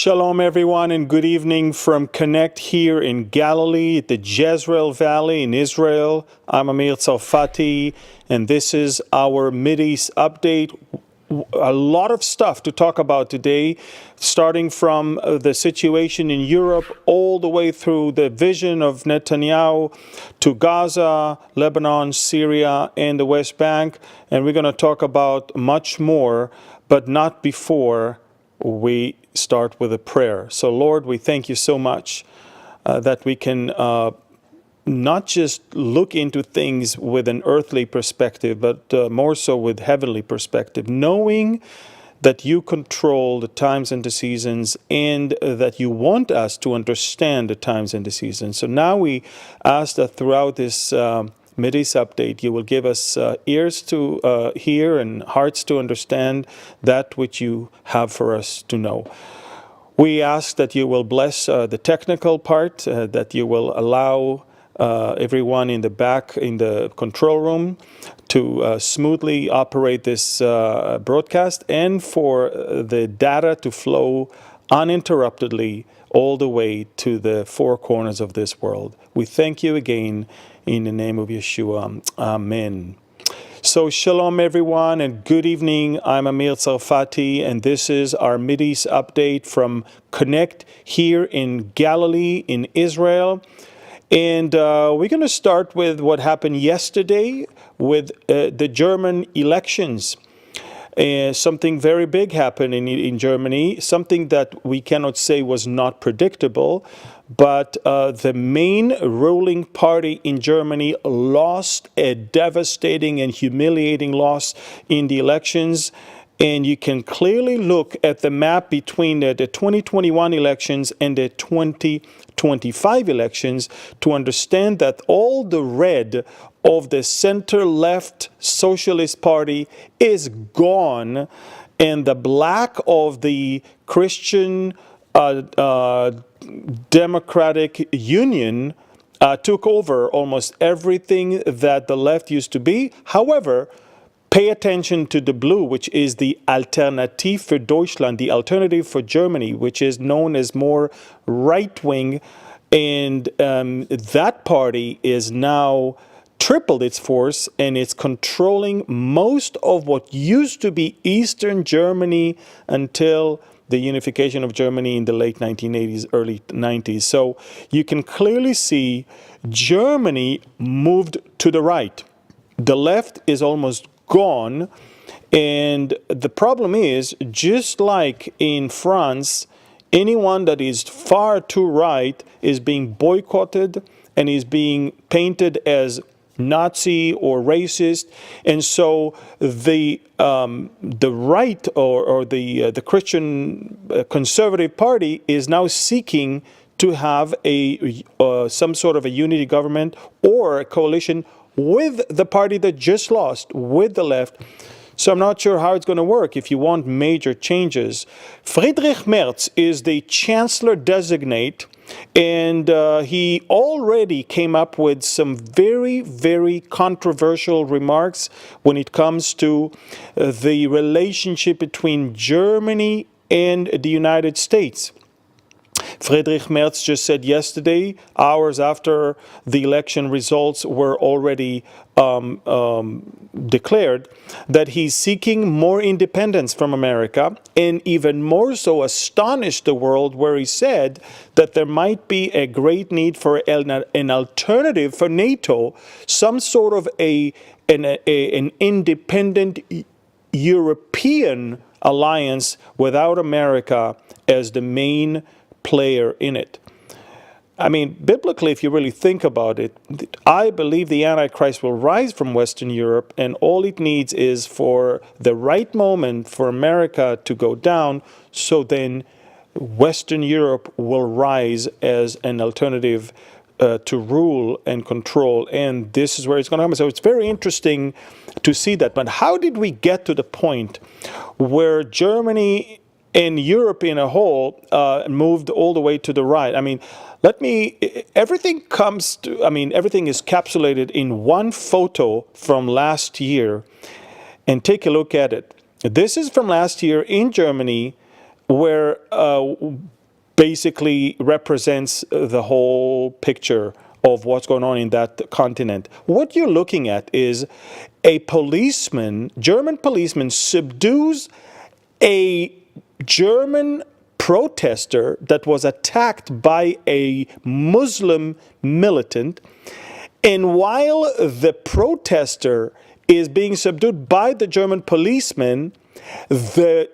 Shalom, everyone, and good evening from Connect here in Galilee, at the Jezreel Valley in Israel. I'm Amir Tsarfati, and this is our Mideast update. A lot of stuff to talk about today, starting from the situation in Europe all the way through the vision of Netanyahu to Gaza, Lebanon, Syria, and the West Bank. And we're going to talk about much more, but not before we start with a prayer. So, Lord, we thank you so much that we can not just look into things with an earthly perspective, but more so with heavenly perspective, knowing that you control the times and the seasons, and that you want us to understand the times and the seasons. So now we ask that throughout this Mideast update, you will give us ears to hear and hearts to understand that which you have for us to know. We ask that you will bless the technical part, that you will allow everyone in the back in the control room to smoothly operate this broadcast, and for the data to flow uninterruptedly all the way to the four corners of this world. We thank you again in the name of Yeshua. Amen. So shalom everyone and good evening. I'm Amir Tsarfati, and this is our Mideast update from Connect here in Galilee in Israel. And we're going to start with what happened yesterday with the German elections. Something very big happened in Germany, something that we cannot say was not predictable, but the main ruling party in Germany lost a devastating and humiliating loss in the elections. And you can clearly look at the map between the 2021 elections and the 2025 elections to understand that all the red of the center-left Socialist Party is gone, and the black of the Christian Democratic Union took over almost everything that the left used to be. However, pay attention to the blue, which is the Alternative für Deutschland, the alternative for Germany, which is known as more right-wing. And that party is now tripled its force, and it's controlling most of what used to be Eastern Germany until the unification of Germany in the late 1980s, early 90s. So you can clearly see Germany moved to the right. The left is almost gone, and the problem is, just like in France, anyone that is far too right is being boycotted and is being painted as Nazi or racist. And so the right or the Christian Conservative Party is now seeking to have some sort of a unity government or a coalition with the party that just lost, with the left. So I'm not sure how it's going to work if you want major changes. Friedrich Merz is the chancellor designate, and he already came up with some very, very controversial remarks when it comes to the relationship between Germany and the United States. Friedrich Merz just said yesterday, hours after the election results were already declared, that he's seeking more independence from America, and even more so astonished the world, where he said that there might be a great need for an alternative for NATO, some sort of an independent European alliance without America as the main player in it. I mean, biblically, if you really think about it, I believe the Antichrist will rise from Western Europe, and all it needs is for the right moment for America to go down, so then Western Europe will rise as an alternative to rule and control, and this is where it's going to happen. So it's very interesting to see that. But how did we get to the point where Germany and Europe in a whole moved all the way to the right? I mean, everything is capsulated in one photo from last year, and take a look at it. This is from last year in Germany. where basically represents the whole picture of what's going on in that continent. What you're looking at is a policeman, German policeman, subdues a German protester that was attacked by a Muslim militant. And while the protester is being subdued by the German policeman, the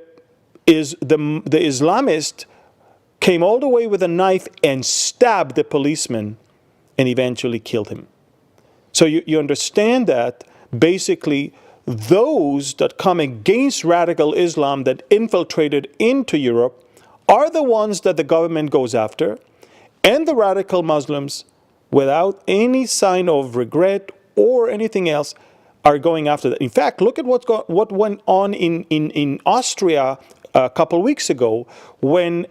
Islamist came all the way with a knife and stabbed the policeman and eventually killed him. So you understand that basically those that come against radical Islam that infiltrated into Europe are the ones that the government goes after, and the radical Muslims, without any sign of regret or anything else, are going after that. In fact, look at what went on in Austria a couple of weeks ago when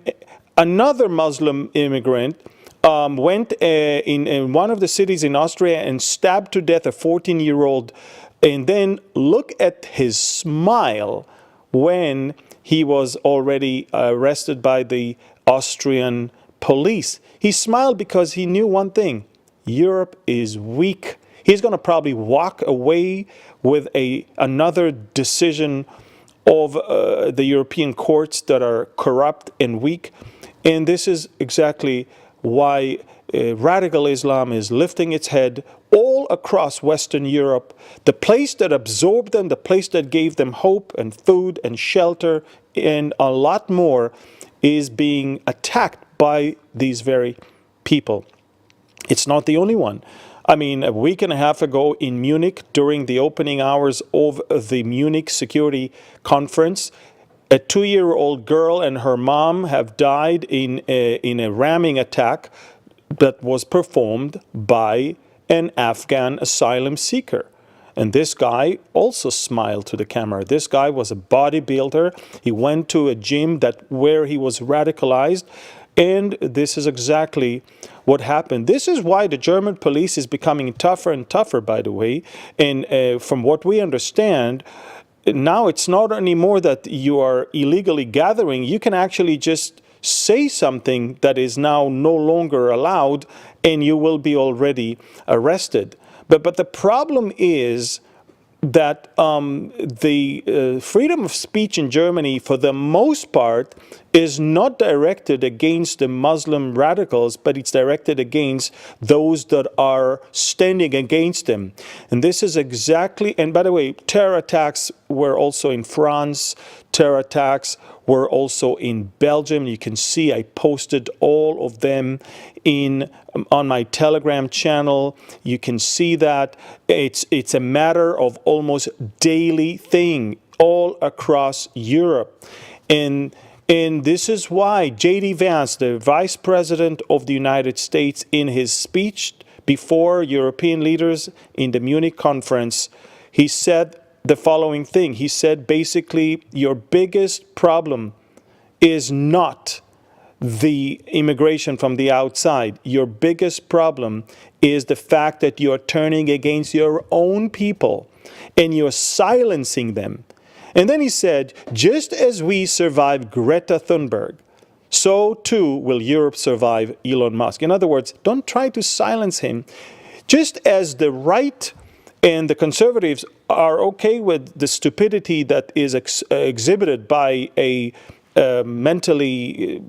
another Muslim immigrant went in one of the cities in Austria and stabbed to death a 14-year-old. And then look at his smile when he was already arrested by the Austrian police. He smiled because he knew one thing: Europe is weak. He's going to probably walk away with another decision of the European courts that are corrupt and weak. And this is exactly why radical Islam is lifting its head all across Western Europe. The place that absorbed them, the place that gave them hope and food and shelter and a lot more, is being attacked by these very people. It's not the only one. I mean, a week and a half ago in Munich, during the opening hours of the Munich Security Conference, a 2-year-old girl and her mom have died in a ramming attack that was performed by an Afghan asylum seeker. And this guy also smiled to the camera. This guy was a bodybuilder. He went to a gym where he was radicalized. And this is exactly what happened. This is why the German police is becoming tougher and tougher, by the way. And from what we understand, now it's not anymore that you are illegally gathering. You can actually just say something that is now no longer allowed, and you will be already arrested. But the problem is that the freedom of speech in Germany, for the most part, is not directed against the Muslim radicals, but it's directed against those that are standing against them. And this is exactly, and by the way, terror attacks were also in France, terror attacks were also in Belgium. You can see I posted all of them on my Telegram channel. You can see that it's a matter of almost daily thing all across Europe. And this is why J.D. Vance, the Vice President of the United States, in his speech before European leaders in the Munich conference, he said the following thing. He said, basically, your biggest problem is not the immigration from the outside. Your biggest problem is the fact that you're turning against your own people and you're silencing them. And then he said, just as we survived Greta Thunberg, so too will Europe survive Elon Musk. In other words, don't try to silence him. Just as the right and the conservatives are okay with the stupidity that is exhibited by a mentally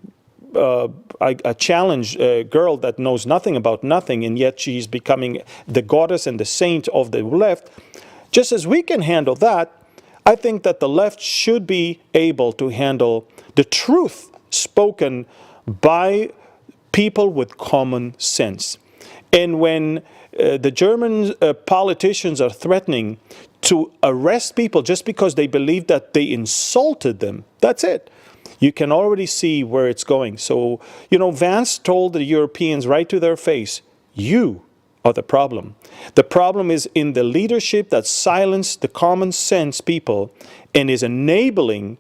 a challenged girl that knows nothing about nothing, and yet she's becoming the goddess and the saint of the left, just as we can handle that, I think that the left should be able to handle the truth spoken by people with common sense. And when the German politicians are threatening to arrest people just because they believe that they insulted them, that's it. You can already see where it's going. So, Vance told the Europeans right to their face, you are the problem. The problem is in the leadership that silenced the common sense people and is enabling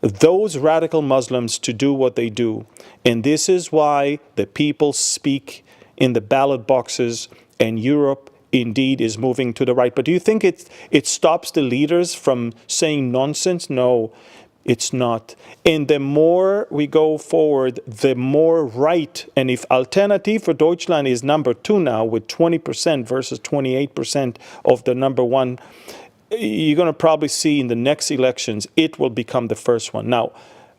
those radical Muslims to do what they do. And this is why the people speak in the ballot boxes, and Europe indeed is moving to the right. But do you think it stops the leaders from saying nonsense? No. It's not. And the more we go forward, the more right. And if Alternative for Deutschland is number 2 now with 20% versus 28% of the number 1, you're going to probably see in the next elections, it will become the first one. Now,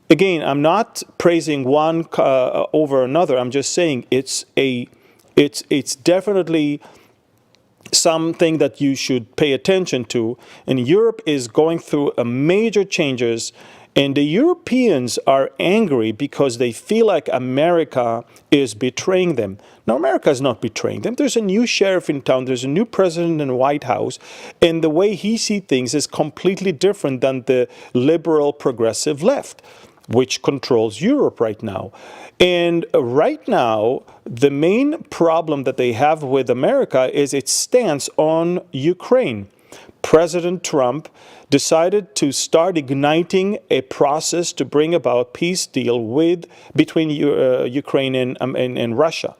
again, I'm not praising one over another. I'm just saying it's definitely something that you should pay attention to. And Europe is going through a major changes, and the Europeans are angry because they feel like America is betraying them. Now, America is not betraying them. There's a new sheriff in town. There's a new president in the White House. And the way he sees things is completely different than the liberal progressive left, which controls Europe right now. And right now, the main problem that they have with America is its stance on Ukraine. President Trump decided to start igniting a process to bring about peace deal between Ukraine and Russia.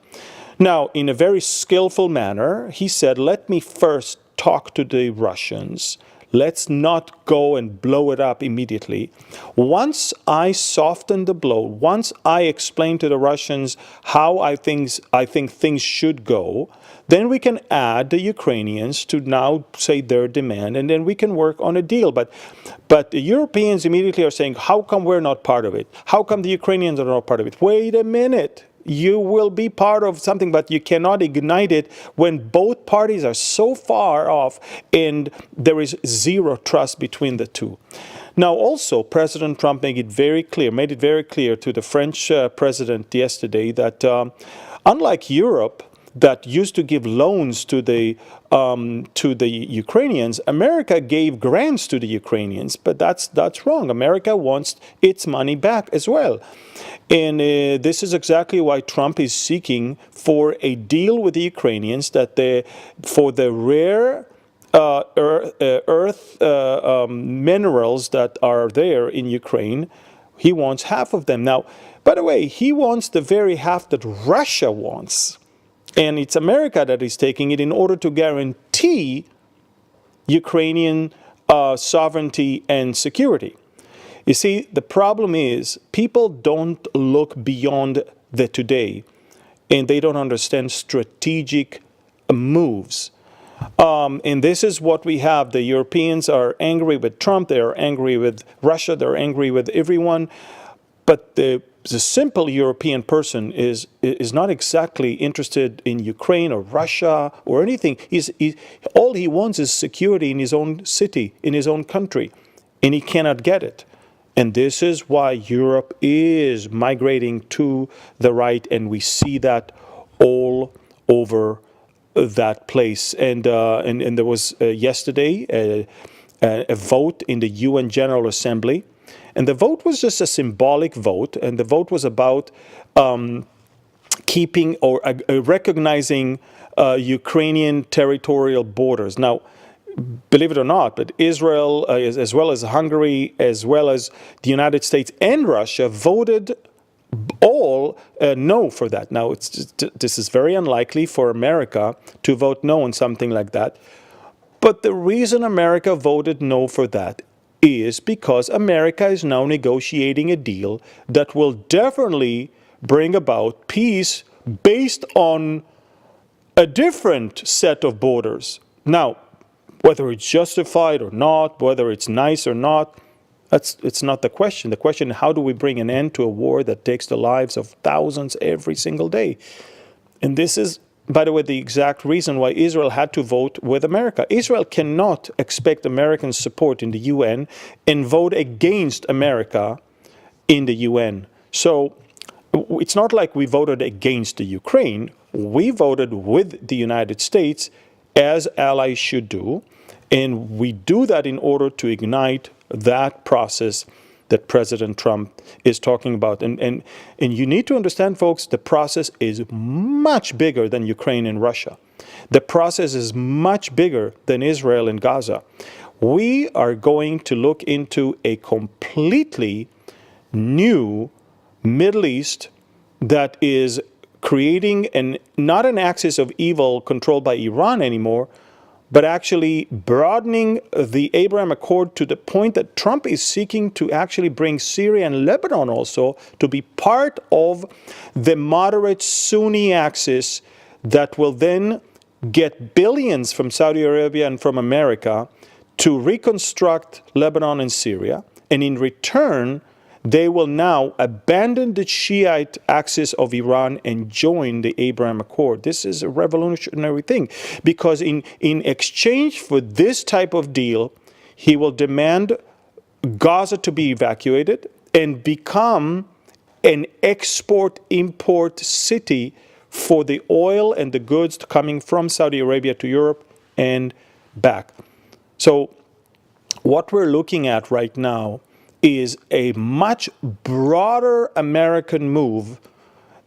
Now, in a very skillful manner, he said, let me first talk to the Russians. Let's not go and blow it up immediately. Once I soften the blow, once I explain to the Russians how I think things should go, then we can add the Ukrainians to now say their demand, and then we can work on a deal. But the Europeans immediately are saying, how come we're not part of it? How come the Ukrainians are not part of it? Wait a minute. You will be part of something, but you cannot ignite it when both parties are so far off and there is zero trust between the two. Now, also, President Trump made it very clear to the French president yesterday that unlike Europe, that used to give loans to the Ukrainians, America gave grants to the Ukrainians, but that's wrong. America wants its money back as well. And this is exactly why Trump is seeking for a deal with the Ukrainians that for the rare earth minerals that are there in Ukraine, he wants half of them. Now, by the way, he wants the very half that Russia wants. And it's America that is taking it in order to guarantee Ukrainian sovereignty and security. You see, the problem is people don't look beyond the today, and they don't understand strategic moves. And this is what we have. The Europeans are angry with Trump. They are angry with Russia. They're angry with everyone. But the simple European person is not exactly interested in Ukraine or Russia or anything. All he wants is security in his own city, in his own country, and he cannot get it. And this is why Europe is migrating to the right, and we see that all over that place. And there was yesterday a vote in the UN General Assembly. And the vote was just a symbolic vote, and the vote was about keeping or recognizing Ukrainian territorial borders. Now, believe it or not, but Israel, as well as Hungary, as well as the United States and Russia, voted all no for that. Now, this is very unlikely for America to vote no on something like that. But the reason America voted no for that is because America is now negotiating a deal that will definitely bring about peace based on a different set of borders. Now, whether it's justified or not, whether it's nice or not, it's not the question. The question is, how do we bring an end to a war that takes the lives of thousands every single day? And this is, by the way, the exact reason why Israel had to vote with America. Israel cannot expect American support in the UN and vote against America in the UN. So it's not like we voted against the Ukraine. We voted with the United States, as allies should do. And we do that in order to ignite that process that President Trump is talking about. And you need to understand, folks, the process is much bigger than Ukraine and Russia. The process is much bigger than Israel and Gaza. We are going to look into a completely new Middle East that is creating not an axis of evil controlled by Iran anymore, but actually broadening the Abraham Accord to the point that Trump is seeking to actually bring Syria and Lebanon also to be part of the moderate Sunni axis that will then get billions from Saudi Arabia and from America to reconstruct Lebanon and Syria. And in return, they will now abandon the Shiite axis of Iran and join the Abraham Accord. This is a revolutionary thing, because in exchange for this type of deal, he will demand Gaza to be evacuated and become an export-import city for the oil and the goods coming from Saudi Arabia to Europe and back. So what we're looking at right now is a much broader American move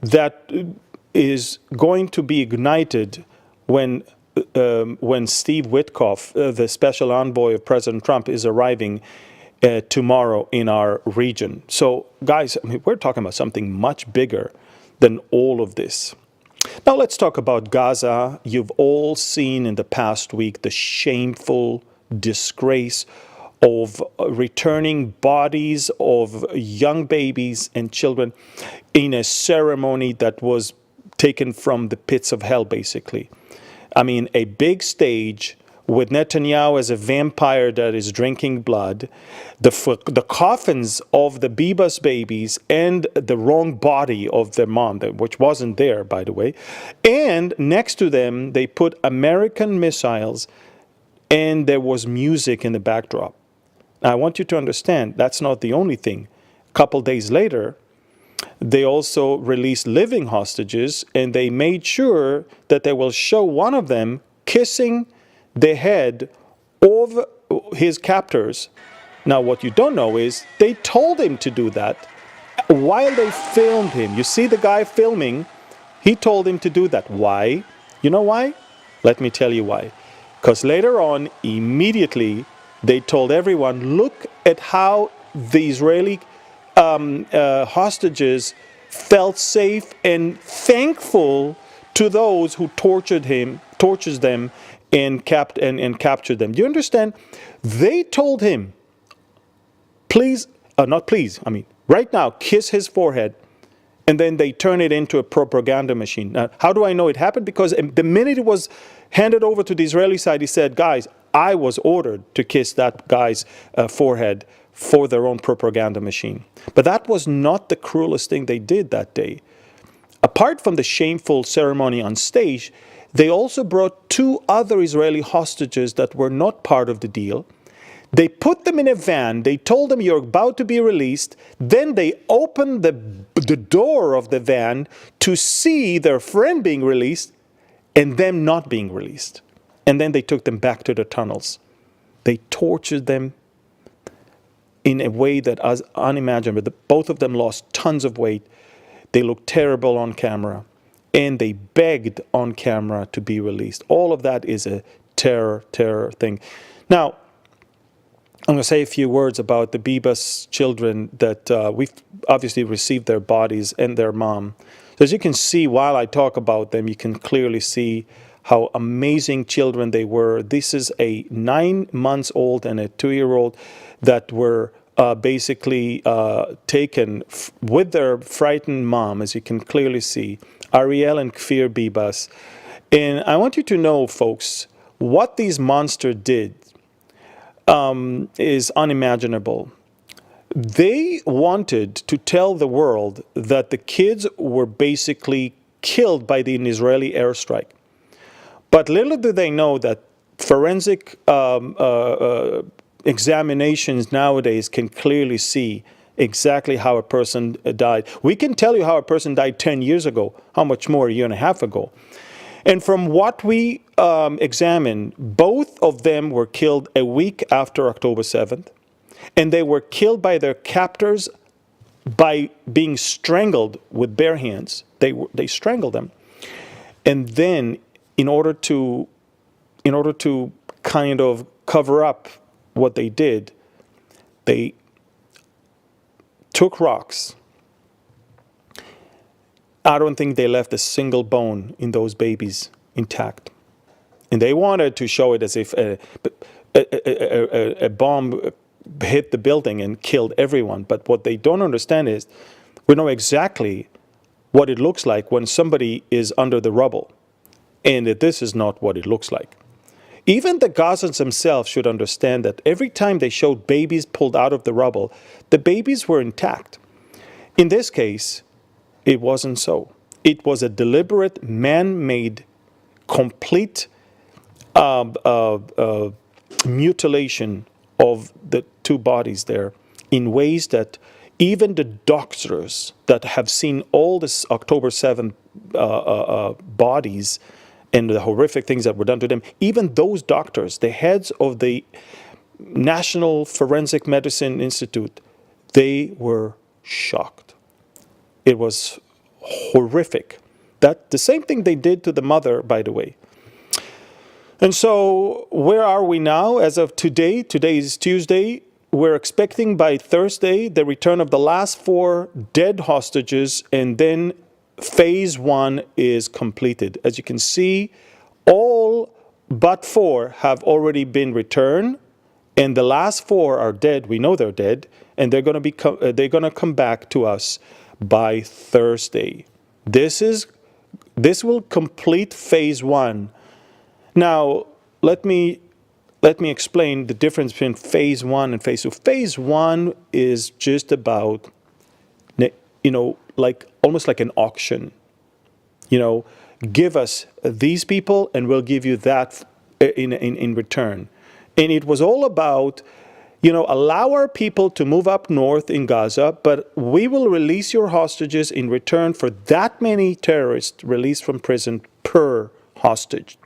that is going to be ignited when Steve Witkoff, the special envoy of President Trump, is arriving tomorrow in our region. So, guys, I mean, we're talking about something much bigger than all of this. Now, let's talk about Gaza. You've all seen in the past week the shameful disgrace of returning bodies of young babies and children in a ceremony that was taken from the pits of hell, basically. I mean, a big stage with Netanyahu as a vampire that is drinking blood, the coffins of the Bibas babies and the wrong body of their mom, which wasn't there, by the way, and next to them, they put American missiles, and there was music in the backdrop. Now, I want you to understand, that's not the only thing. A couple days later, they also released living hostages, and they made sure that they will show one of them kissing the head of his captors. Now, what you don't know is they told him to do that while they filmed him. You see the guy filming, he told him to do that. Why? You know why? Let me tell you why. Because later on, immediately, they told everyone, look at how the Israeli hostages felt safe and thankful to those who tortured them and captured them. Do you understand? They told him, please, not please, I mean, right now, kiss his forehead, and then they turn it into a propaganda machine. Now, how do I know it happened? Because the minute it was handed over to the Israeli side, he said, guys, I was ordered to kiss that guy's forehead for their own propaganda machine. But that was not the cruelest thing they did that day. Apart from the shameful ceremony on stage, they also brought 2 other Israeli hostages that were not part of the deal. They put them in a van. They told them, you're about to be released. Then they opened the door of the van to see their friend being released and them not being released. And then they took them back to the tunnels. They tortured them in a way that was unimaginable. Both of them lost tons of weight. They looked terrible on camera. And they begged on camera to be released. All of that is a terror thing. Now, I'm going to say a few words about the Bibas children that we've obviously received their bodies and their mom. So as you can see, while I talk about them, you can clearly see how amazing children they were. This is a 9-month-old and a 2-year-old that were basically taken with their frightened mom, as you can clearly see, Ariel and Kfir Bibas. And I want you to know, folks, what these monsters did is unimaginable. They wanted to tell the world that the kids were basically killed by the Israeli airstrike. But little do they know that forensic examinations nowadays can clearly see exactly how a person died. We can tell you how a person died 10 years ago, how much more a year and a half ago. And from what we examined, both of them were killed a week after October 7th, and they were killed by their captors by being strangled with bare hands. They strangled them. And then in order to kind of cover up what they did, they took rocks. I don't think they left a single bone in those babies intact. And they wanted to show it as if a bomb hit the building and killed everyone. But what they don't understand is we know exactly what it looks like when somebody is under the rubble. And that this is not what it looks like. Even the Gazans themselves should understand that every time they showed babies pulled out of the rubble, the babies were intact. In this case, it wasn't so. It was a deliberate, man-made, complete mutilation of the two bodies there in ways that even the doctors that have seen all this October 7th bodies and the horrific things that were done to them, even those doctors, the heads of the National Forensic Medicine Institute, they were shocked. It was horrific. That the same thing they did to the mother, by the way. And so where are we now as of today? Today is Tuesday. We're expecting by Thursday the return of the last 4 dead hostages, and then phase 1 is completed. As you can see, all but 4 have already been returned, and the last 4 are dead. We know they're dead, and they're going to come back to us by Thursday. This will complete phase 1. Now, let me explain the difference between phase 1 and phase 2. Phase 1 is just about, like almost like an auction. Give us these people and we'll give you that in return. And it was all about, allow our people to move up north in Gaza, but we will release your hostages in return for that many terrorists released from prison per hostage.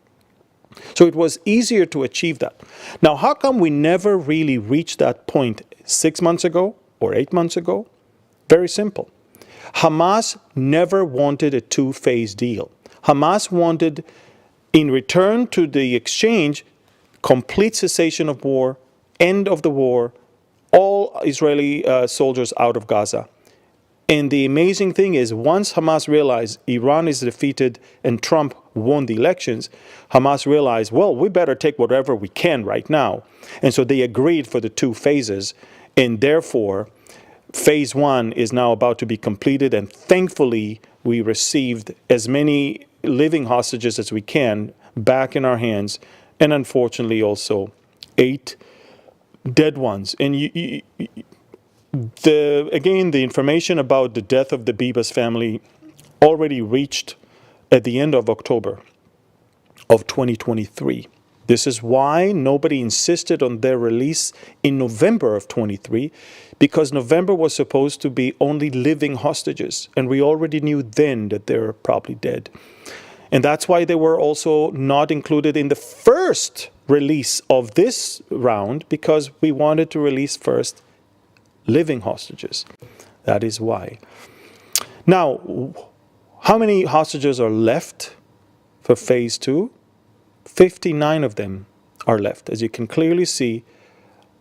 So it was easier to achieve that. Now, how come we never really reached that point 6 months ago or 8 months ago? Very simple. Hamas never wanted a two-phase deal. Hamas wanted, in return to the exchange, complete cessation of war, end of the war, all Israeli soldiers out of Gaza. And the amazing thing is, once Hamas realized Iran is defeated and Trump won the elections, Hamas realized, well, we better take whatever we can right now. And so they agreed for the 2 phases, and therefore, phase 1 is now about to be completed, and thankfully, we received as many living hostages as we can back in our hands, and unfortunately also 8 dead ones. And again, the information about the death of the Bibas family already reached at the end of October of 2023. This is why nobody insisted on their release in November of 23, because November was supposed to be only living hostages, and we already knew then that they were probably dead. And that's why they were also not included in the first release of this round, because we wanted to release first living hostages. That is why. Now, how many hostages are left for phase 2? 59 of them are left, as you can clearly see.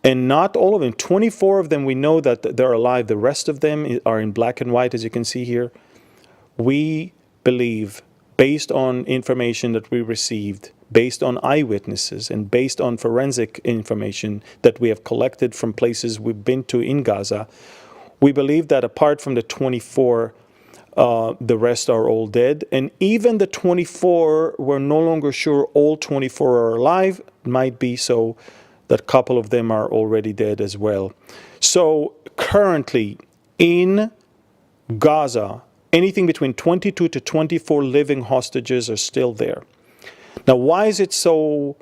And not all of them, 24 of them we know that they're alive. The rest of them are in black and white, as you can see here. We believe, based on information that we received, based on eyewitnesses, and based on forensic information that we have collected from places we've been to in Gaza, we believe that apart from the 24, the rest are all dead. And even the 24, we're no longer sure all 24 are alive. It might be so that a couple of them are already dead as well. So currently in Gaza, anything between 22 to 24 living hostages are still there. Now, why is it so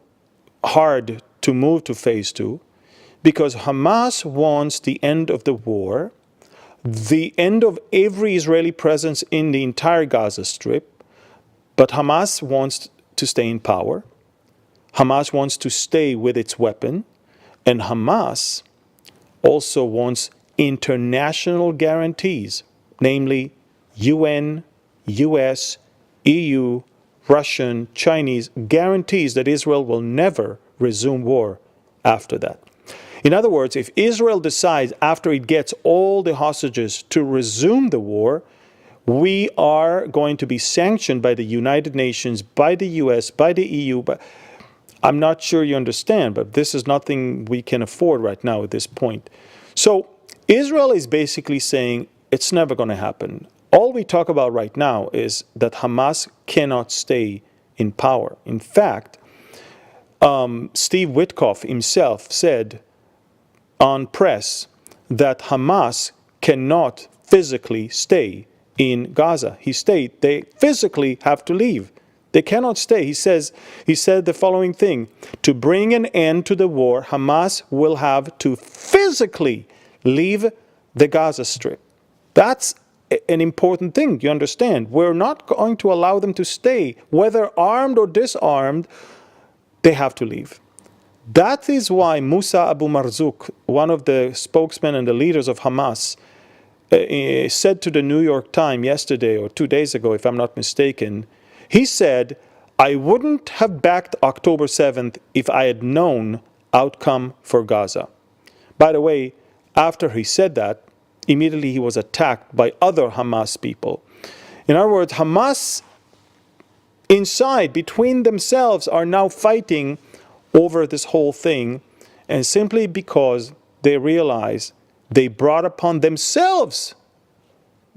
hard to move to phase 2? Because Hamas wants the end of the war, the end of every Israeli presence in the entire Gaza Strip, but Hamas wants to stay in power. Hamas wants to stay with its weapon, and Hamas also wants international guarantees, namely UN, US, EU, Russian, Chinese guarantees that Israel will never resume war after that. In other words, if Israel decides after it gets all the hostages to resume the war, we are going to be sanctioned by the United Nations, by the US, by the EU, I'm not sure you understand, but this is nothing we can afford right now at this point. So Israel is basically saying it's never going to happen. All we talk about right now is that Hamas cannot stay in power. In fact, Steve Witkoff himself said on press that Hamas cannot physically stay in Gaza. He stated they physically have to leave. They cannot stay. He said the following thing: to bring an end to the war, Hamas will have to physically leave the Gaza Strip. That's an important thing, you understand. We're not going to allow them to stay, whether armed or disarmed. They have to leave. That is why Musa Abu Marzouk, one of the spokesmen and the leaders of Hamas, said to the New York Times yesterday or 2 days ago, if I'm not mistaken, he said, I wouldn't have backed October 7th if I had known outcome for Gaza. By the way, after he said that, immediately he was attacked by other Hamas people. In other words, Hamas inside, between themselves, are now fighting over this whole thing, and simply because they realize they brought upon themselves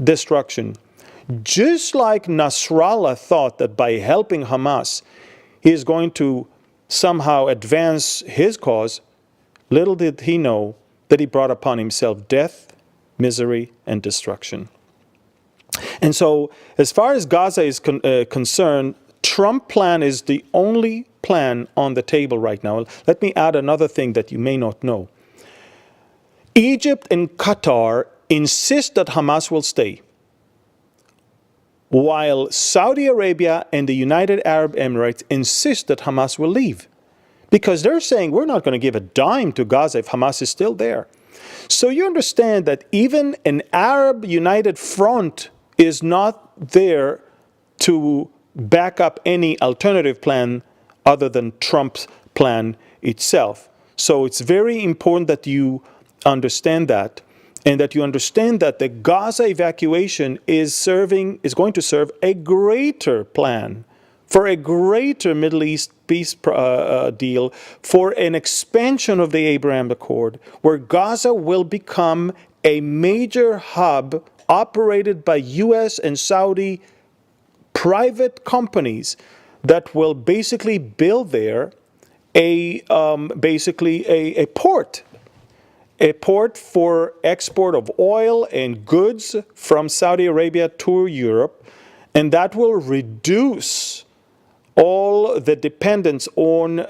destruction. Just like Nasrallah thought that by helping Hamas, he is going to somehow advance his cause, little did he know that he brought upon himself death, misery, and destruction. And so, as far as Gaza is concerned, Trump plan is the only plan on the table right now. Let me add another thing that you may not know. Egypt and Qatar insist that Hamas will stay, while Saudi Arabia and the United Arab Emirates insist that Hamas will leave. Because they're saying, we're not going to give a dime to Gaza if Hamas is still there. So you understand that even an Arab United Front is not there to back up any alternative plan other than Trump's plan itself. So it's very important that you understand that, and that you understand that the Gaza evacuation is going to serve a greater plan for a greater Middle East peace deal, for an expansion of the Abraham Accord, where Gaza will become a major hub operated by U.S. and Saudi private companies that will basically build there a port. A port for export of oil and goods from Saudi Arabia to Europe, and that will reduce all the dependence on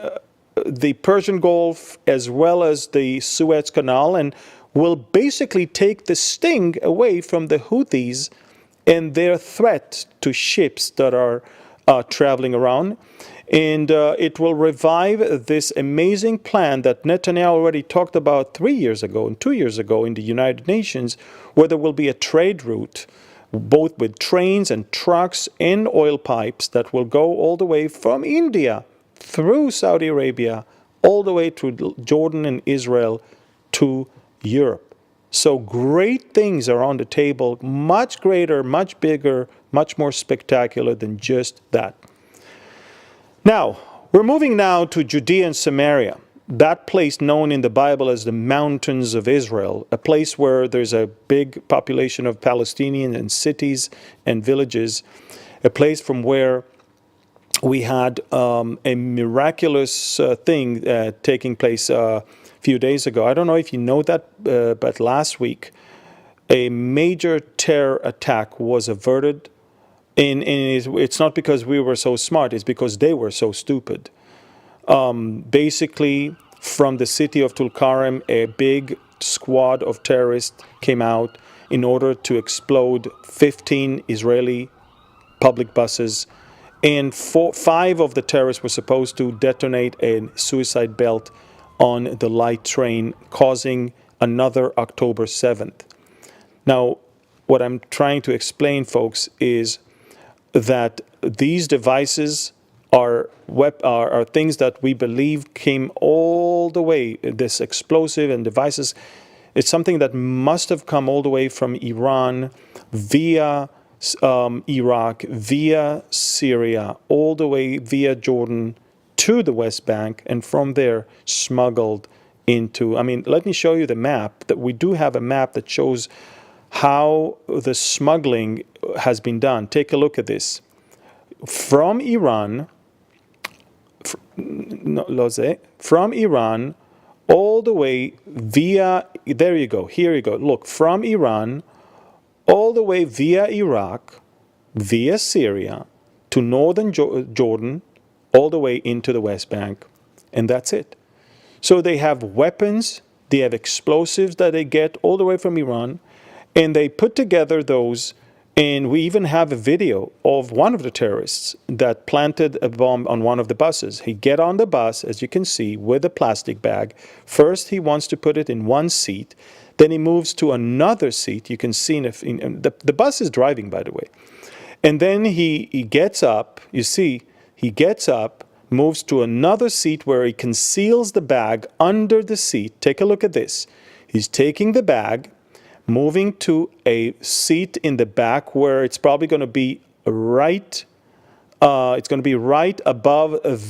the Persian Gulf as well as the Suez Canal, and will basically take the sting away from the Houthis and their threat to ships that are traveling around. And it will revive this amazing plan that Netanyahu already talked about 3 years ago and 2 years ago in the United Nations, where there will be a trade route, both with trains and trucks and oil pipes that will go all the way from India through Saudi Arabia, all the way to Jordan and Israel to Europe. So great things are on the table, much greater, much bigger, much more spectacular than just that. Now, we're moving now to Judea and Samaria, that place known in the Bible as the mountains of Israel, a place where there's a big population of Palestinians and cities and villages, a place from where we had a miraculous thing taking place a few days ago. I don't know if you know that, but last week, a major terror attack was averted. And it's not because we were so smart, it's because they were so stupid. Basically, from the city of Tulkarem, a big squad of terrorists came out in order to explode 15 Israeli public buses. And 5 of the terrorists were supposed to detonate a suicide belt on the light train, causing another October 7th. Now, what I'm trying to explain, folks, is that these devices are things that we believe came all the way, this explosive and devices, it's something that must have come all the way from Iran, via Iraq, via Syria, all the way via Jordan to the West Bank, and from there smuggled into. I mean, let me show you the map. That we do have a map that shows how the smuggling has been done. Take a look at this. From Iran, from Iran, all the way via, there you go, here you go. Look, from Iran, all the way via Iraq, via Syria, to northern Jordan, all the way into the West Bank. And that's it. So they have weapons, they have explosives that they get all the way from Iran, and they put together those. And we even have a video of one of the terrorists that planted a bomb on one of the buses. He get on the bus, as you can see, with a plastic bag. First, he wants to put it in one seat. Then he moves to another seat. You can see the bus is driving, by the way. And then he gets up. You see, he gets up, moves to another seat where he conceals the bag under the seat. Take a look at this. He's taking the bag, moving to a seat in the back where it's probably going to be right above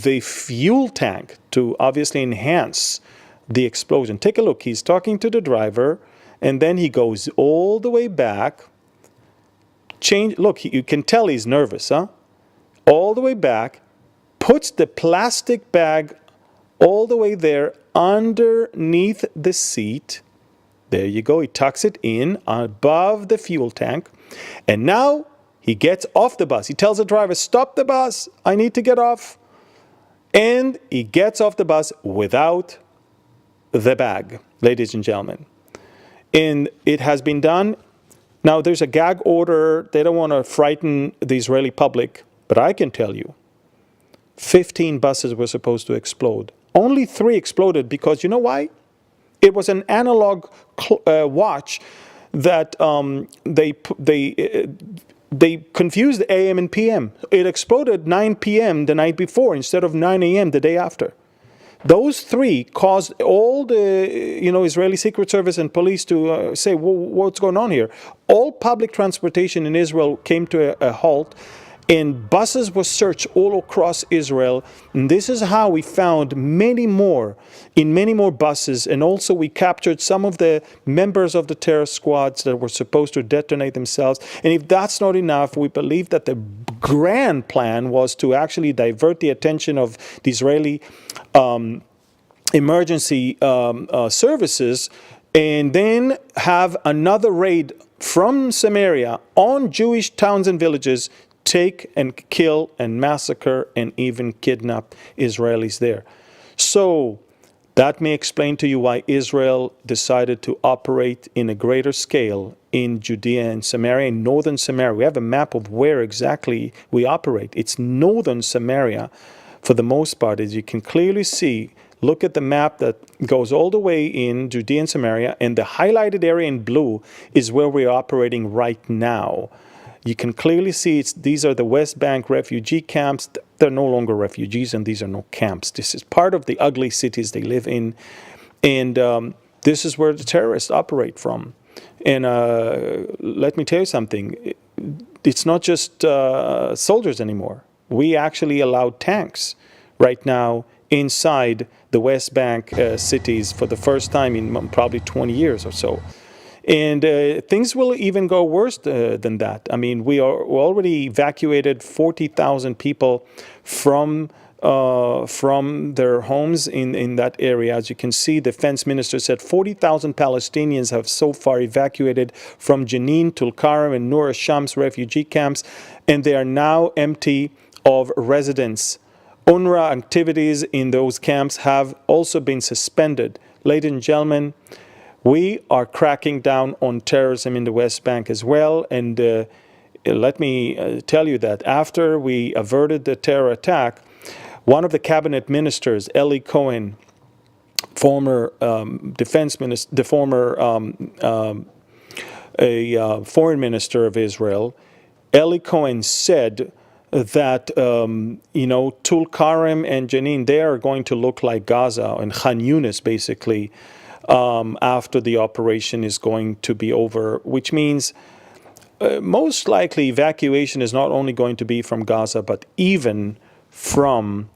the fuel tank to obviously enhance the explosion. Take a look. He's talking to the driver, and then he goes all the way back. Look, you can tell he's nervous, huh? All the way back, puts the plastic bag all the way there underneath the seat. There you go. He tucks it in above the fuel tank. And now he gets off the bus. He tells the driver, stop the bus. I need to get off. And he gets off the bus without the bag, ladies and gentlemen. And it has been done. Now, there's a gag order. They don't want to frighten the Israeli public. But I can tell you, 15 buses were supposed to explode. Only 3 exploded because, you know why? It was an analog watch that they confused AM and PM. It exploded 9 p.m. the night before instead of 9 a.m. the day after. Those 3 caused all the Israeli Secret Service and police to say, well, what's going on here? All public transportation in Israel came to a halt. And buses were searched all across Israel. And this is how we found many more buses. And also we captured some of the members of the terror squads that were supposed to detonate themselves. And if that's not enough, we believe that the grand plan was to actually divert the attention of the Israeli emergency services and then have another raid from Samaria on Jewish towns and villages, take and kill and massacre and even kidnap Israelis there. So that may explain to you why Israel decided to operate in a greater scale in Judea and Samaria, in northern Samaria. We have a map of where exactly we operate. It's northern Samaria for the most part, as you can clearly see. Look at the map that goes all the way in Judea and Samaria, and the highlighted area in blue is where we're operating right now. You can clearly see these are the West Bank refugee camps. They're no longer refugees, and these are no camps. This is part of the ugly cities they live in. And this is where the terrorists operate from. And let me tell you something. It's not just soldiers anymore. We actually allowed tanks right now inside the West Bank cities for the first time in probably 20 years or so. And things will even go worse than that. I mean, we already evacuated 40,000 people from their homes in that area. As you can see, the defense minister said 40,000 Palestinians have so far evacuated from Jenin, Tulkarem, and Nur Shams refugee camps, and they are now empty of residents. UNRWA activities in those camps have also been suspended. Ladies and gentlemen, we are cracking down on terrorism in the West Bank as well. And let me tell you that after we averted the terror attack, one of the cabinet ministers, Eli Cohen, former defense minister, the former foreign minister of Israel, Eli Cohen said that, Tulkarem and Jenin, they are going to look like Gaza and Khan Yunis, basically, after the operation is going to be over, which means most likely evacuation is not only going to be from Gaza, but even from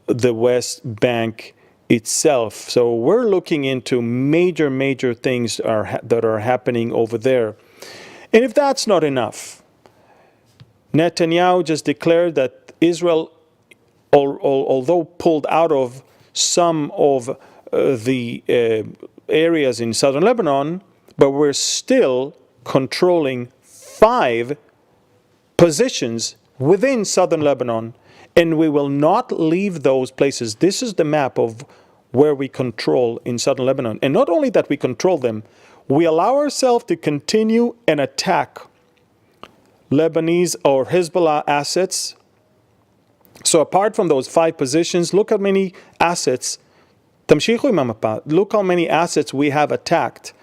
the West Bank itself. So we're looking into major things that are happening over there. And if that's not enough, Netanyahu just declared that Israel, although pulled out of some of the areas in southern Lebanon, but we're still controlling 5 positions within southern Lebanon, and we will not leave those places. This is the map of where we control in southern Lebanon. And not only that we control them, we allow ourselves to continue and attack Lebanese or Hezbollah assets. So apart from those 5 positions, look how many assets, look how many assets we have attacked.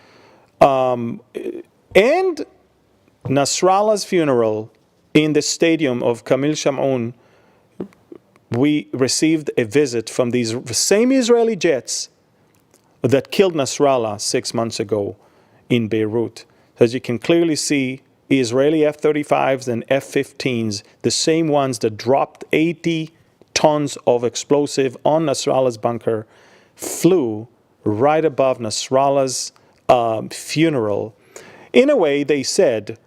And Nasrallah's funeral in the stadium of Kamil Shamoun, we received a visit from these same Israeli jets that killed Nasrallah 6 months ago in Beirut. As you can clearly see, Israeli F-35s and F-15s, the same ones that dropped 80 tons of explosive on Nasrallah's bunker, flew right above Nasrallah's funeral. In a way, they said,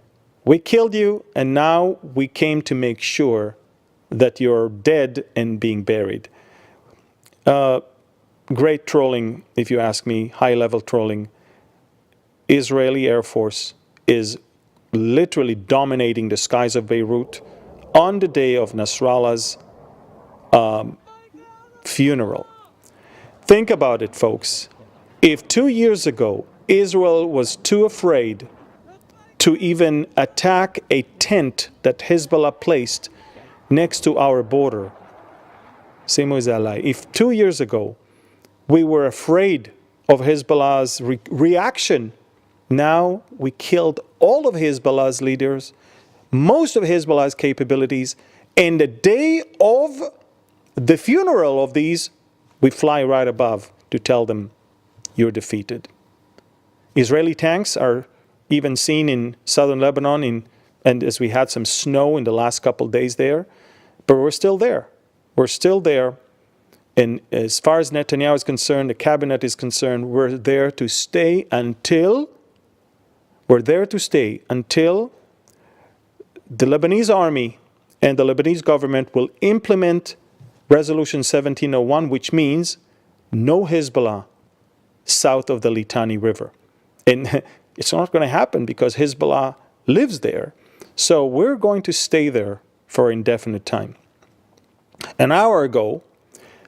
we killed you, and now we came to make sure that you're dead and being buried. Great trolling, if you ask me, high-level trolling. Israeli Air Force is literally dominating the skies of Beirut on the day of Nasrallah's funeral. Think about it, folks. If 2 years ago Israel was too afraid to even attack a tent that Hezbollah placed next to our border, if 2 years ago we were afraid of Hezbollah's reaction, now we killed all of Hezbollah's leaders, most of Hezbollah's capabilities, and the day of the funeral of these, we fly right above to tell them, you're defeated. Israeli tanks are even seen in southern Lebanon, and as we had some snow in the last couple days there, but we're still there. We're still there. And as far as Netanyahu is concerned, the cabinet is concerned, we're there to stay until the Lebanese army and the Lebanese government will implement Resolution 1701, which means no Hezbollah south of the Litani River. And it's not going to happen because Hezbollah lives there. So we're going to stay there for indefinite time. An hour ago,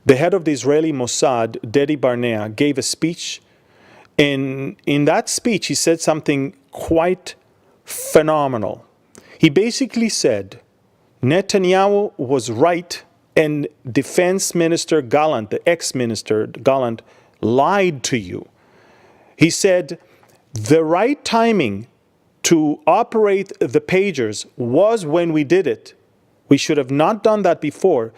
the head of the Israeli Mossad, Dedi Barnea, gave a speech. And in that speech, he said something quite phenomenal. He basically said, Netanyahu was right and Defense Minister Gallant, the ex-minister Gallant, lied to you. He said, the right timing to operate the pagers was when we did it. We should have not done that before.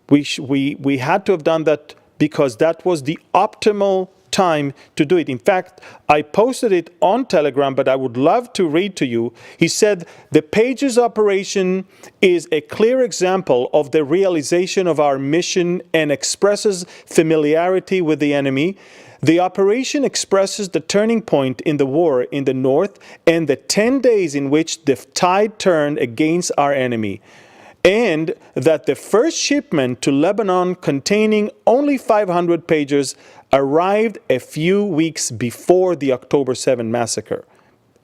We had to have done that because that was the optimal time to do it. In fact, I posted it on Telegram, but I would love to read to you. He said, the Pagers operation is a clear example of the realization of our mission and expresses familiarity with the enemy. The operation expresses the turning point in the war in the north and the 10 days in which the tide turned against our enemy. And that the first shipment to Lebanon containing only 500 pagers arrived a few weeks before the October 7 massacre.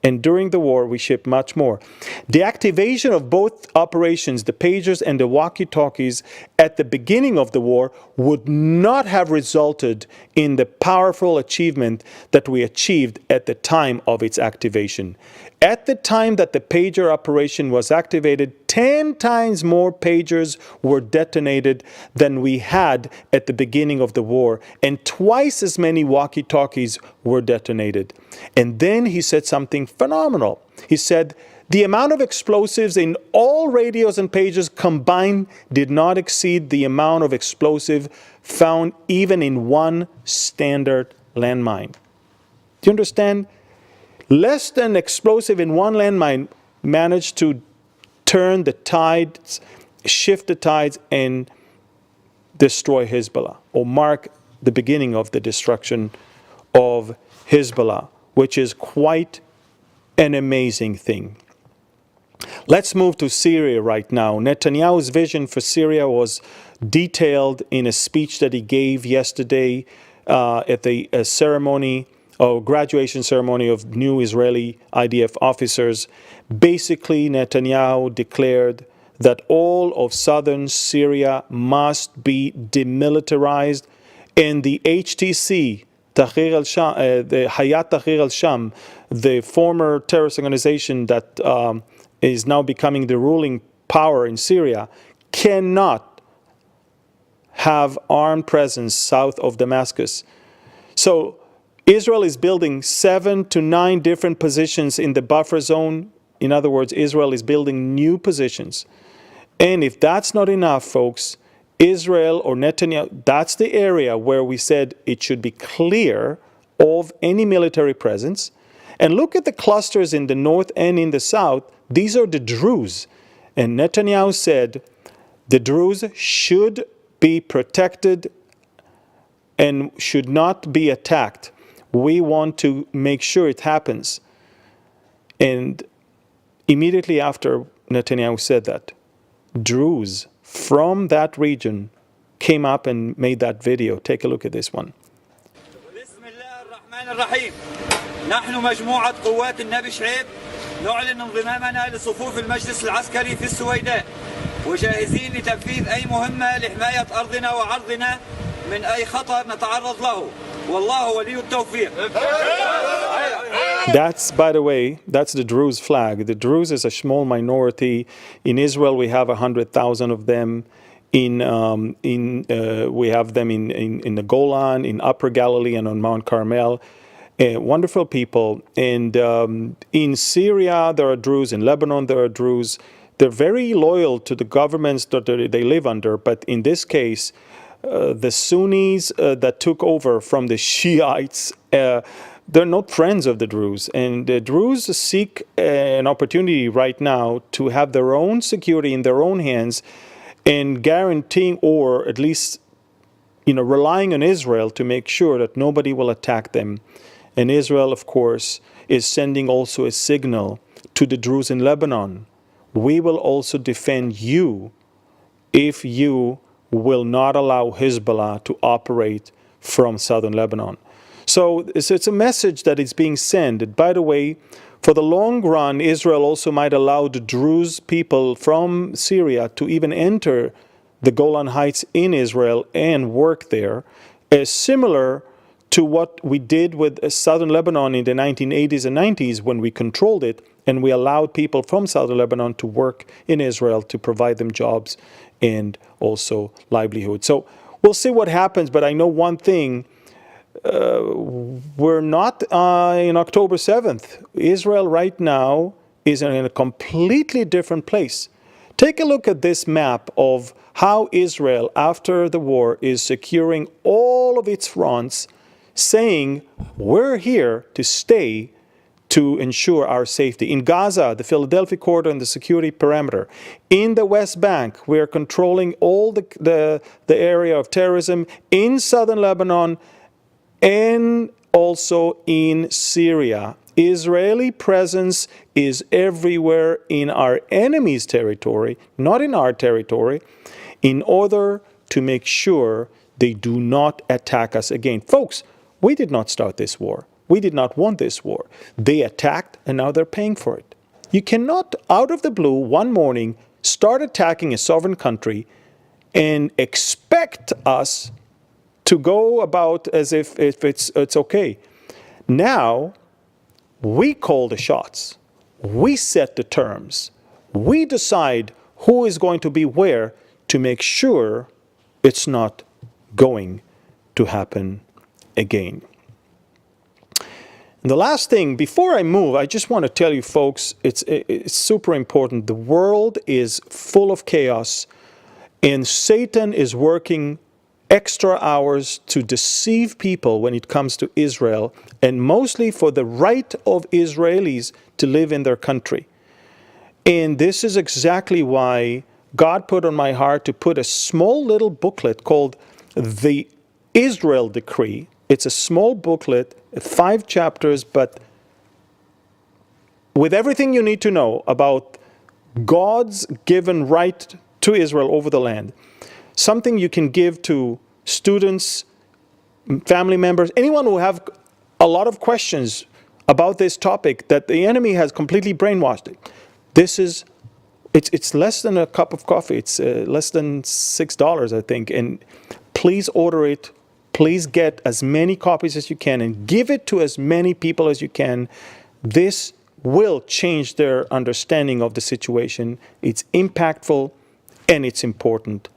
And during the war, we shipped much more. The activation of both operations, the pagers and the walkie-talkies, at the beginning of the war would not have resulted in the powerful achievement that we achieved at the time of its activation. At the time that the pager operation was activated, 10 times more pagers were detonated than we had at the beginning of the war, and twice as many walkie-talkies were detonated. And then he said something phenomenal. He said, the amount of explosives in all radios and pagers combined did not exceed the amount of explosive found even in one standard landmine. Do you understand? Less than explosive in one landmine managed to turn the tides, shift the tides, and destroy Hezbollah or mark the beginning of the destruction of Hezbollah, which is quite an amazing thing. Let's move to Syria right now. Netanyahu's vision for Syria was detailed in a speech that he gave yesterday at the ceremony or graduation ceremony of new Israeli IDF officers. Basically, Netanyahu declared that all of southern Syria must be demilitarized, and the HTC, Tahrir al-Sham, the Hayat Tahrir al-Sham, the former terrorist organization that is now becoming the ruling power in Syria, cannot have armed presence south of Damascus. So Israel is building 7 to 9 different positions in the buffer zone. In other words, Israel is building new positions. And if that's not enough, folks, Israel or Netanyahu, that's the area where we said it should be clear of any military presence. And look at the clusters in the north and in the south. These are the Druze. And Netanyahu said the Druze should be protected and should not be attacked. We want to make sure it happens. And immediately after Netanyahu said that, Druze from that region came up and made that video. Take a look at this one. نحن مجموعة قوات النبي شعيب نعلن انضمامنا لصفوف المجلس العسكري في السويداء وجاهزين لتنفيذ أي مهمة لحماية أرضنا وعرضنا من أي خطر نتعرض له والله ولي التوفيق. That's, by the way, that's the Druze flag. The Druze is a small minority. In Israel, we have 100,000 of them. We have them in the Golan, in Upper Galilee, and on Mount Carmel. Wonderful people. And in Syria, there are Druze. In Lebanon, there are Druze. They're very loyal to the governments that they live under. But in this case, the Sunnis that took over from the Shiites, they're not friends of the Druze. And the Druze seek an opportunity right now to have their own security in their own hands and guaranteeing, or at least, relying on Israel to make sure that nobody will attack them. And Israel, of course, is sending also a signal to the Druze in Lebanon. We will also defend you if you will not allow Hezbollah to operate from southern Lebanon. So it's a message that is being sent. And by the way, for the long run, Israel also might allow the Druze people from Syria to even enter the Golan Heights in Israel and work there, similar to what we did with southern Lebanon in the 1980s and 90s when we controlled it and we allowed people from southern Lebanon to work in Israel to provide them jobs and also livelihood. So we'll see what happens, but I know one thing. We're not in October 7th. Israel right now is in a completely different place. Take a look at this map of how Israel, after the war, is securing all of its fronts, saying, we're here to stay to ensure our safety. In Gaza, the Philadelphia corridor and the security perimeter. In the West Bank, we are controlling all the area of terrorism. In southern Lebanon, and also in Syria. Israeli presence is everywhere in our enemy's territory, not in our territory, in order to make sure they do not attack us again. Folks, we did not start this war. We did not want this war. They attacked, and now they're paying for it. You cannot, out of the blue, one morning, start attacking a sovereign country and expect us to go about as if it's okay. Now, we call the shots. We set the terms. We decide who is going to be where to make sure it's not going to happen again. And the last thing, before I move, I just want to tell you folks, it's super important. The world is full of chaos, and Satan is working extra hours to deceive people when it comes to Israel, and mostly for the right of Israelis to live in their country. And this is exactly why God put on my heart to put a small little booklet called The Israel Decree. It's a small booklet, 5 chapters, but with everything you need to know about God's given right to Israel over the land. Something you can give to students, family members, anyone who have a lot of questions about this topic that the enemy has completely brainwashed it. This is, it's less than a cup of coffee. It's less than $6, I think. And please order it. Please get as many copies as you can and give it to as many people as you can. This will change their understanding of the situation. It's impactful and it's important.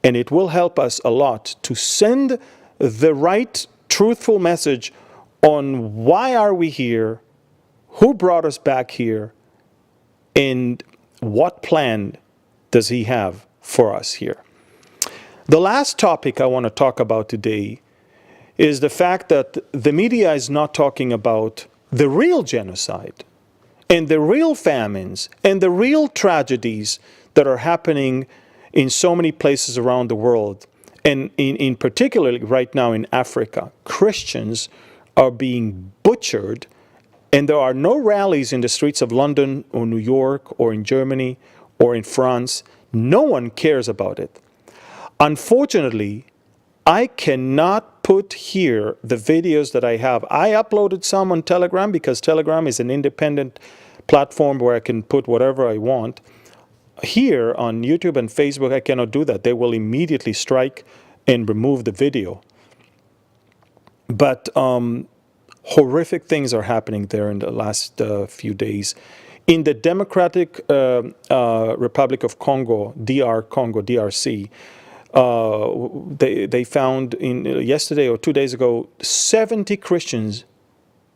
And it will help us a lot to send the right, truthful message on why are we here, who brought us back here, and what plan does he have for us here. The last topic I want to talk about today is the fact that the media is not talking about the real genocide and the real famines and the real tragedies that are happening in so many places around the world. And in particularly right now in Africa, Christians are being butchered, and there are no rallies in the streets of London or New York or in Germany or in France. No one cares about it. Unfortunately, I cannot put here the videos that I have. I uploaded some on Telegram because Telegram is an independent platform where I can put whatever I want. Here on YouTube and Facebook, I cannot do that. They will immediately strike and remove the video. But horrific things are happening there in the last few days. In the Democratic Republic of Congo, DRC, they found yesterday or 2 days ago 70 Christians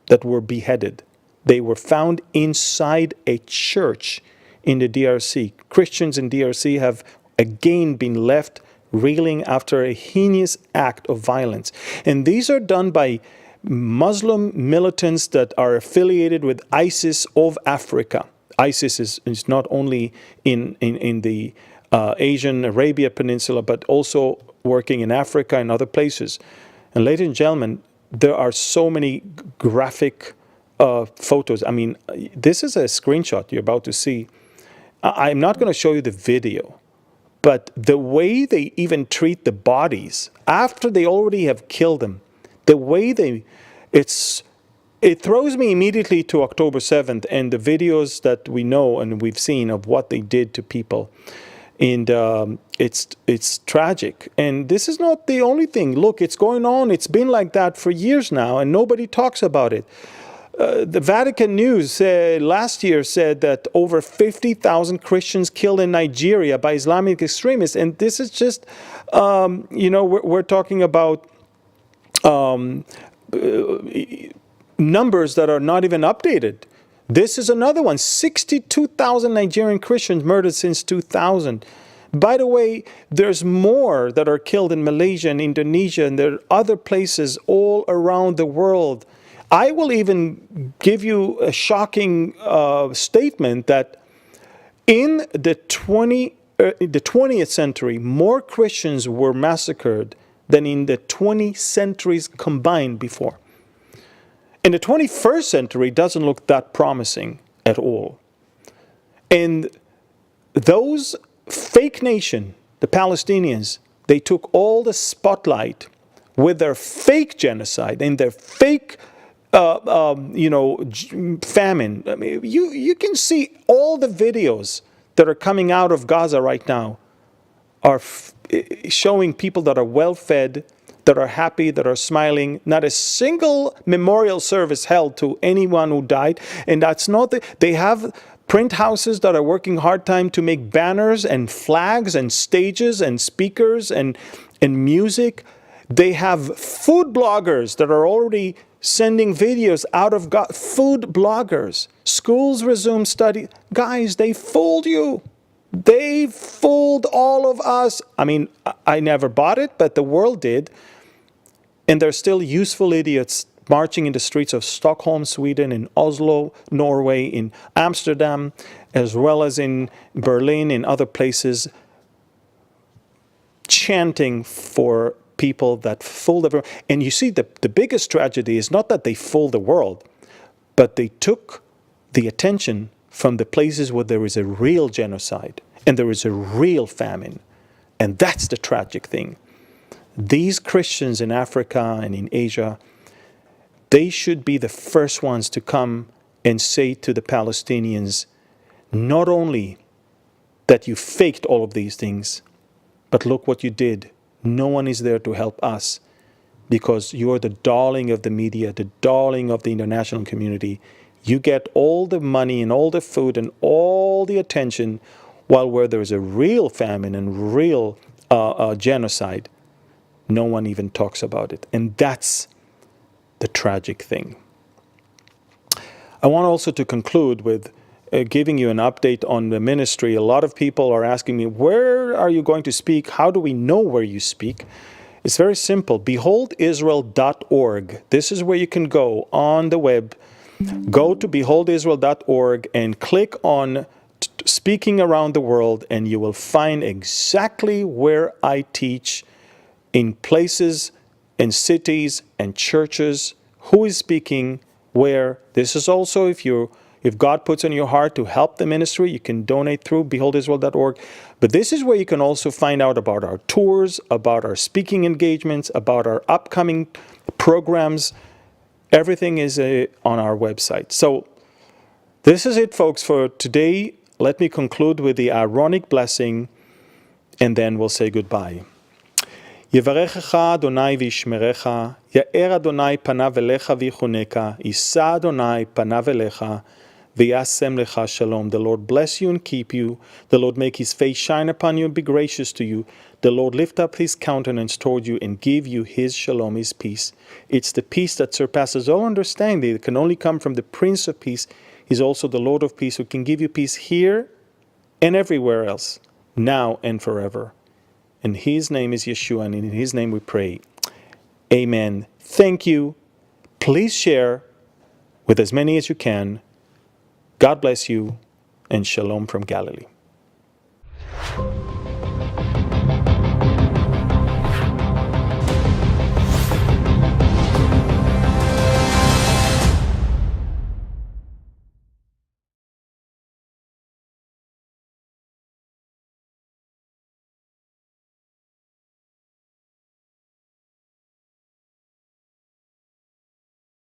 that were beheaded. They were found inside a church in the DRC. Christians in DRC have again been left reeling after a heinous act of violence. And these are done by Muslim militants that are affiliated with ISIS of Africa. ISIS is not only in the Asian Arabia Peninsula, but also working in Africa and other places. And ladies and gentlemen, there are so many graphic photos. I mean, this is a screenshot you're about to see. I'm not going to show you the video, but the way they even treat the bodies after they already have killed them, the way it throws me immediately to October 7th and the videos that we know and we've seen of what they did to people. And it's tragic. And this is not the only thing. Look, it's going on. It's been like that for years now, and nobody talks about it. The Vatican News last year said that over 50,000 Christians killed in Nigeria by Islamic extremists. And this is just, we're talking about numbers that are not even updated. This is another one. 62,000 Nigerian Christians murdered since 2000. By the way, there's more that are killed in Malaysia and Indonesia, and there are other places all around the world. I will even give you a shocking statement that in the 20th century, more Christians were massacred than in the 20 centuries combined before. And the 21st century doesn't look that promising at all. And those fake nation, the Palestinians, they took all the spotlight with their fake genocide and their fake famine. I mean, you can see all the videos that are coming out of Gaza right now are showing people that are well-fed, that are happy, that are smiling. Not a single memorial service held to anyone who died. And that's not they have print houses that are working hard time to make banners and flags and stages and speakers and music. They have food bloggers that are already sending videos out of food bloggers. Schools resume study. Guys, they fooled you. They fooled all of us. I mean, I never bought it, but the world did. And there's still useful idiots marching in the streets of Stockholm, Sweden, in Oslo, Norway, in Amsterdam, as well as in Berlin and other places, chanting for people that fool the world. And you see, the biggest tragedy is not that they fool the world, but they took the attention from the places where there is a real genocide and there is a real famine. And that's the tragic thing. These Christians in Africa and in Asia, they should be the first ones to come and say to the Palestinians, not only that you faked all of these things, but look what you did. No one is there to help us because you're the darling of the media, the darling of the international community. You get all the money and all the food and all the attention, while where there's a real famine and real genocide, no one even talks about it. And that's the tragic thing. I want also to conclude with giving you an update on the ministry. A lot of people are asking me, where are you going to speak? How do we know where you speak? It's very simple. beholdisrael.org. This is where you can go on the web. Go to beholdisrael.org and click on Speaking Around the World, and you will find exactly where I teach in places and cities and churches, who is speaking where. This is also, if God puts on your heart to help the ministry, you can donate through beholdisrael.org. But this is where you can also find out about our tours, about our speaking engagements, about our upcoming programs. Everything is on our website. So this is it, folks, for today. Let me conclude with the Aaronic blessing, and then we'll say goodbye. יברכך אדוני וישמרך, יאר אדוני פניו אליך ויחונך, יישא אדוני פניו אליך, וישם לך shalom. The Lord bless you and keep you. The Lord make his face shine upon you and be gracious to you. The Lord lift up his countenance toward you and give you his shalom, his peace. It's the peace that surpasses all understanding. It can only come from the Prince of Peace. He's also the Lord of Peace, who can give you peace here and everywhere else, now and forever. And his name is Yeshua, and in his name we pray. Amen. Thank you. Please share with as many as you can. God bless you, and shalom from Galilee.